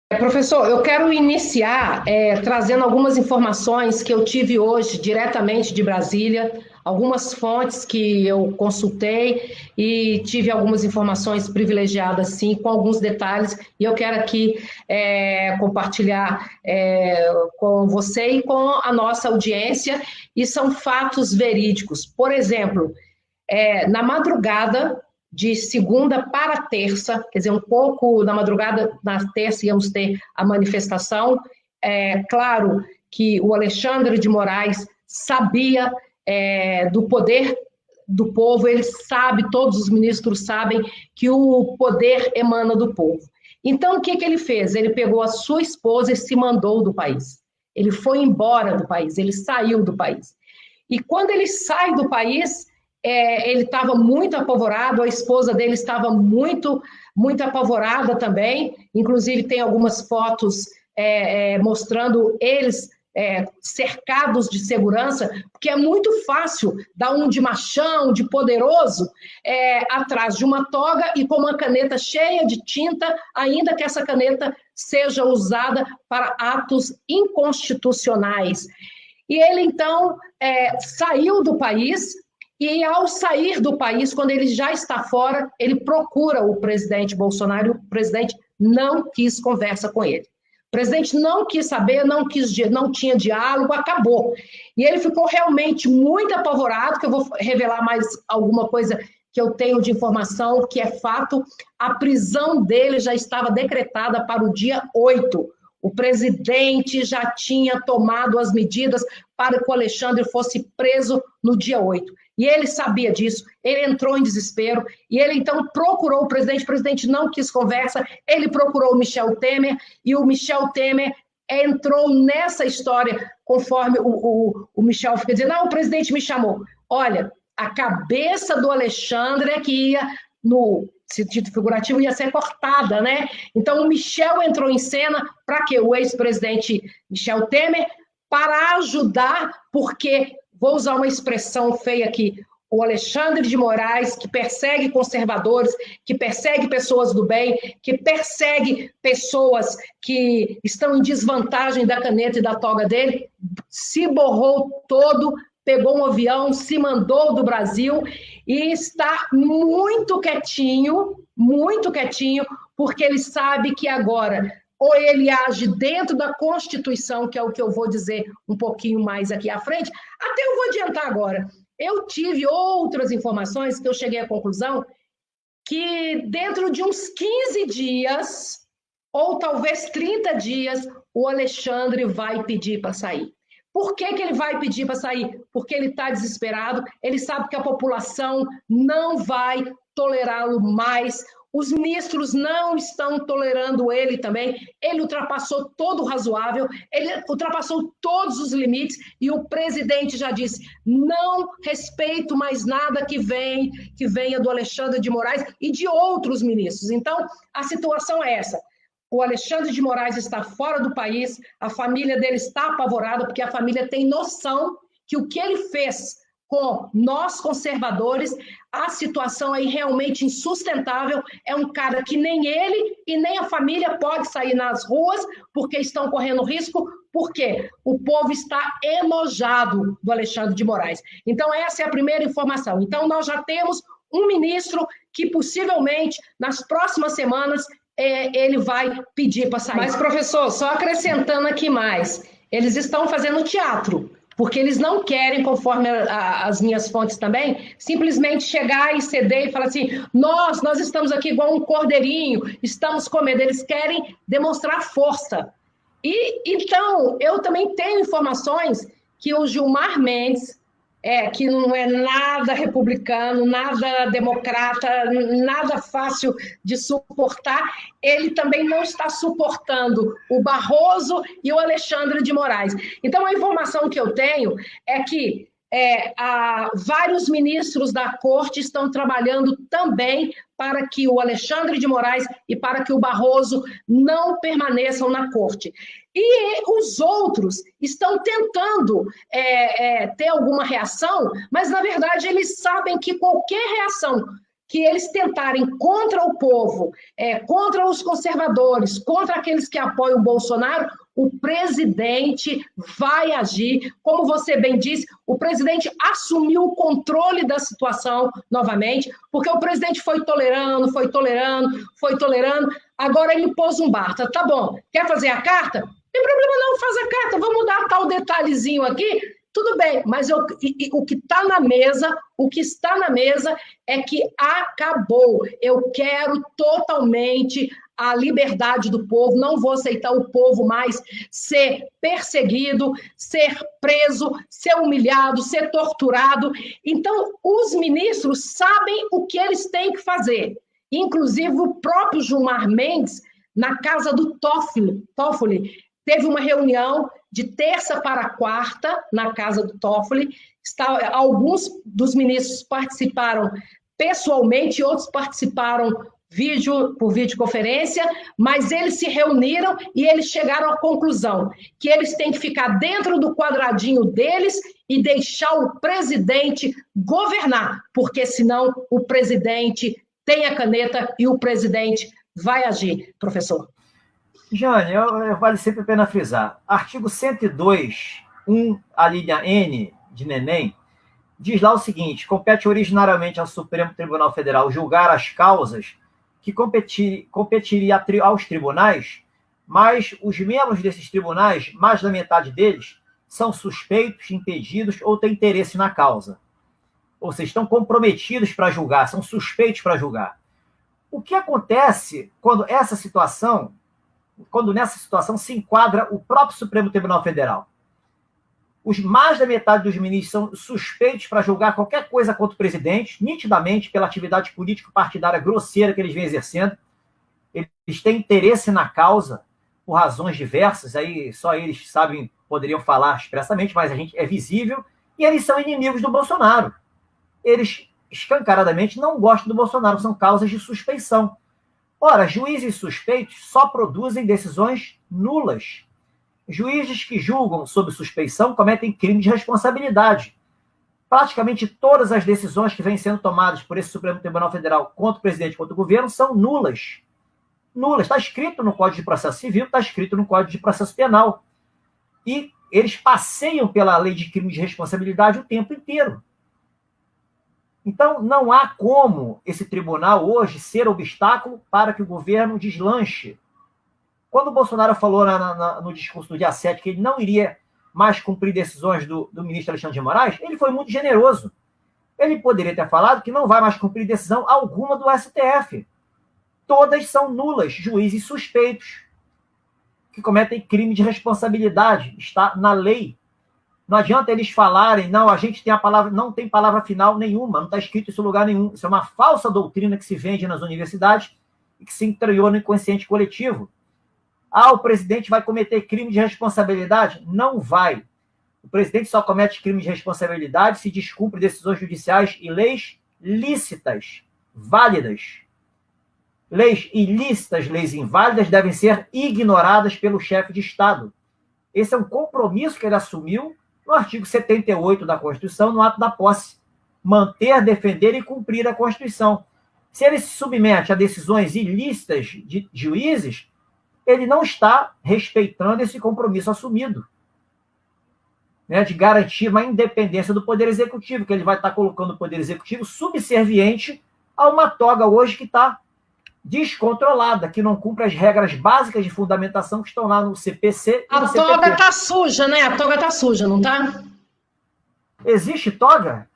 Professor, eu quero iniciar trazendo algumas informações que eu tive hoje diretamente de Brasília, algumas fontes que eu consultei e tive algumas informações privilegiadas, sim, com alguns detalhes, e eu quero aqui compartilhar com você e com a nossa audiência, e são fatos verídicos. Por exemplo, na madrugada de segunda para terça, quer dizer, um pouco na madrugada, na terça íamos ter a manifestação. Claro que o Alexandre de Moraes sabia do poder do povo, ele sabe, todos os ministros sabem que o poder emana do povo. Então, o que ele fez? Ele pegou a sua esposa e se mandou do país. Ele foi embora do país, ele saiu do país. E quando ele sai do país, ele estava muito apavorado, a esposa dele estava muito, muito apavorada também. Inclusive, tem algumas fotos mostrando eles cercados de segurança, porque é muito fácil dar um de machão, de poderoso, atrás de uma toga e com uma caneta cheia de tinta, ainda que essa caneta seja usada para atos inconstitucionais. E ele, então, saiu do país, e ao sair do país, quando ele já está fora, ele procura o presidente Bolsonaro, o presidente não quis conversa com ele. O presidente não quis saber, não tinha diálogo, acabou. E ele ficou realmente muito apavorado, que eu vou revelar mais alguma coisa que eu tenho de informação, que é fato. A prisão dele já estava decretada para o dia 8. O presidente já tinha tomado as medidas para que o Alexandre fosse preso no dia 8. E ele sabia disso, ele entrou em desespero, e ele então procurou o presidente não quis conversa, ele procurou o Michel Temer, e o Michel Temer entrou nessa história, conforme o Michel fica dizendo, o presidente me chamou. Olha, a cabeça do Alexandre é que ia, no sentido figurativo, ia ser cortada, né? Então o Michel entrou em cena para que o ex-presidente Michel Temer, para ajudar, porque vou usar uma expressão feia aqui, o Alexandre de Moraes, que persegue conservadores, que persegue pessoas do bem, que persegue pessoas que estão em desvantagem da caneta e da toga dele, se borrou todo, pegou um avião, se mandou do Brasil e está muito quietinho, porque ele sabe que agora ou ele age dentro da Constituição, que é o que eu vou dizer um pouquinho mais aqui à frente. Até eu vou adiantar agora. Eu tive outras informações que eu cheguei à conclusão que dentro de uns 15 dias, ou talvez 30 dias, o Alexandre vai pedir para sair. Por que ele vai pedir para sair? Porque ele está desesperado, ele sabe que a população não vai tolerá-lo mais, os ministros não estão tolerando ele também, ele ultrapassou todo o razoável, ele ultrapassou todos os limites, e o presidente já disse, não respeito mais nada que venha do Alexandre de Moraes e de outros ministros. Então, a situação é essa. O Alexandre de Moraes está fora do país, a família dele está apavorada, porque a família tem noção que o que ele fez com nós conservadores, a situação é realmente insustentável, é um cara que nem ele e nem a família pode sair nas ruas, porque estão correndo risco, porque o povo está enojado do Alexandre de Moraes. Então, essa é a primeira informação. Então, nós já temos um ministro que possivelmente, nas próximas semanas, ele vai pedir para sair. Mas, professor, só acrescentando aqui mais, eles estão fazendo teatro, porque eles não querem, conforme as minhas fontes também, simplesmente chegar e ceder e falar assim, nós estamos aqui igual um cordeirinho, estamos com medo. Eles querem demonstrar força. E então, eu também tenho informações que o Gilmar Mendes, que não é nada republicano, nada democrata, nada fácil de suportar, ele também não está suportando o Barroso e o Alexandre de Moraes. Então, a informação que eu tenho é que vários ministros da corte estão trabalhando também para que o Alexandre de Moraes e para que o Barroso não permaneçam na corte. E os outros estão tentando ter alguma reação, mas, na verdade, eles sabem que qualquer reação que eles tentarem contra o povo, contra os conservadores, contra aqueles que apoiam o Bolsonaro, o presidente vai agir. Como você bem disse, o presidente assumiu o controle da situação novamente, porque o presidente foi tolerando, agora ele pôs um barta. Tá bom, quer fazer a carta? Não tem problema não, faz a carta, vamos mudar tal detalhezinho aqui, tudo bem, mas o que está na mesa, é que acabou. Eu quero totalmente a liberdade do povo, não vou aceitar o povo mais ser perseguido, ser preso, ser humilhado, ser torturado. Então, os ministros sabem o que eles têm que fazer. Inclusive, o próprio Gilmar Mendes, na casa do Toffoli, teve uma reunião de terça para quarta, na casa do Toffoli. Alguns dos ministros participaram pessoalmente, outros participaram por videoconferência, mas eles se reuniram e eles chegaram à conclusão que eles têm que ficar dentro do quadradinho deles e deixar o presidente governar, porque senão o presidente tem a caneta e o presidente vai agir, professor. Jane, vale sempre a pena frisar. Artigo 102, 1, a linha N de neném, diz lá o seguinte: compete originariamente ao Supremo Tribunal Federal julgar as causas que competiria aos tribunais, mas os membros desses tribunais, mais da metade deles, são suspeitos, impedidos ou têm interesse na causa. Ou seja, estão comprometidos para julgar, são suspeitos para julgar. O que acontece quando nessa situação se enquadra o próprio Supremo Tribunal Federal? Os mais da metade dos ministros são suspeitos para julgar qualquer coisa contra o presidente, nitidamente pela atividade político-partidária grosseira que eles vêm exercendo. Eles têm interesse na causa por razões diversas, aí só eles sabem, poderiam falar expressamente, mas é visível, e eles são inimigos do Bolsonaro. Eles escancaradamente não gostam do Bolsonaro, são causas de suspeição. Ora, juízes suspeitos só produzem decisões nulas. Juízes que julgam sob suspeição cometem crime de responsabilidade. Praticamente todas as decisões que vêm sendo tomadas por esse Supremo Tribunal Federal contra o presidente e contra o governo são nulas. Nulas. Está escrito no Código de Processo Civil, está escrito no Código de Processo Penal. E eles passeiam pela lei de crime de responsabilidade o tempo inteiro. Então, não há como esse tribunal hoje ser obstáculo para que o governo deslanche. Quando o Bolsonaro falou no discurso do dia 7 que ele não iria mais cumprir decisões do ministro Alexandre de Moraes, ele foi muito generoso. Ele poderia ter falado que não vai mais cumprir decisão alguma do STF. Todas são nulas, juízes suspeitos, que cometem crime de responsabilidade. Está na lei. Não adianta eles falarem, não, a gente tem a palavra, não tem palavra final nenhuma, não está escrito isso em lugar nenhum. Isso é uma falsa doutrina que se vende nas universidades e que se entranhou no inconsciente coletivo. O presidente vai cometer crime de responsabilidade? Não vai. O presidente só comete crime de responsabilidade se descumpre decisões judiciais e leis lícitas, válidas. Leis ilícitas, leis inválidas devem ser ignoradas pelo chefe de Estado. Esse é um compromisso que ele assumiu no artigo 78 da Constituição, no ato da posse. Manter, defender e cumprir a Constituição. Se ele se submete a decisões ilícitas de juízes, ele não está respeitando esse compromisso assumido, né, de garantir uma independência do Poder Executivo, que ele vai estar colocando o Poder Executivo subserviente a uma toga hoje que está descontrolada, que não cumpre as regras básicas de fundamentação que estão lá no CPC e no CPP. A toga está suja, né? A toga está suja, não está? Existe toga?